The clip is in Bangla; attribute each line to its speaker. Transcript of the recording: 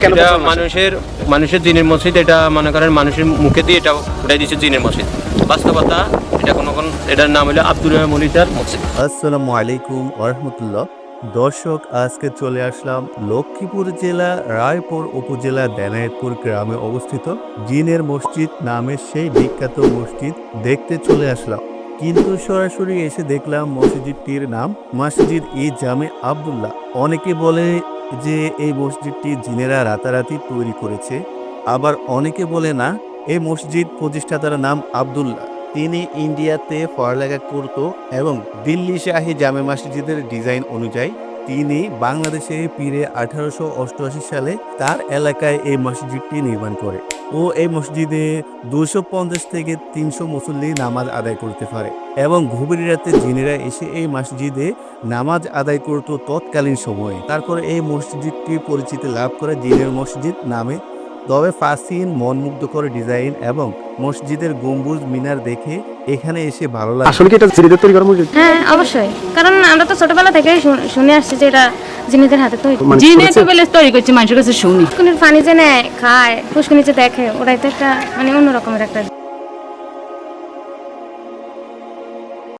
Speaker 1: কেন
Speaker 2: এটা
Speaker 1: পছন্দ?
Speaker 2: মানুষের জিনের মসজিদ, এটা মনে করেন মানুষের মুখে দিয়ে এটা উঠাই দিচ্ছে জিনের মসজিদ। বাস্তবতা এটা এটার নাম হলো আব্দুল মলিচার মসজিদ।
Speaker 3: আসসালামু আলাইকুম ওরহমতুল্লাহ। দর্শক, আজকে চলে আসলাম লক্ষ্মীপুর জেলা রায়পুর উপজেলা বেনায়েতপুর গ্রামে অবস্থিত জিনের মসজিদ নামের সেই বিখ্যাত মসজিদ দেখতে চলে আসলাম। কিন্তু সরাসরি এসে দেখলাম মসজিদটির নাম মসজিদ ই জামে আব্দুল্লাহ। অনেকে বলে যে এই মসজিদটি জিনেরা রাতারাতি তৈরি করেছে, আবার অনেকে বলে না, এই মসজিদ প্রতিষ্ঠাতার নাম আব্দুল্লাহ। তিনি ইন্ডিয়াতে পড়ালেখা করত এবং দিল্লি শাহী জামে মসজিদের ডিজাইন অনুযায়ী তিনি বাংলাদেশে ফিরে 1888 সালে তার এলাকায় এই মসজিদটি নির্মাণ করে। ও এই মসজিদে 250 থেকে 300 মুসল্লি নামাজ আদায় করতে পারে এবং গভীর রাতে জিনেরা এসে এই মসজিদে নামাজ আদায় করত তৎকালীন সময়ে। তারপরে এই মসজিদটি পরিচিতি লাভ করে জিনের মসজিদ নামে। তবে প্রাচীন মনমুগ্ধকর ডিজাইন এবং মসজিদের গম্বুজ মিনার দেখে এখানে এসে ভালো লাগে।
Speaker 1: আসলে কি এটা জিনেদের তৈরি করা মসজিদ?
Speaker 4: হ্যাঁ, অবশ্যই, কারণ আমরা তো ছোটবেলা থেকেই শুনে আসছি যে এটা জিনেদের হাতে তৈরি।
Speaker 1: মানে
Speaker 5: জিনে
Speaker 1: করেছে?
Speaker 5: তো বলে তৈরি করছে, মানুষের কাছে শুনি।
Speaker 4: পুষ্কুনির পানি যে নেয় খায়, পুষ্কুনি যে দেখে, ওটাই তো একটা মানে অন্যরকমের একটা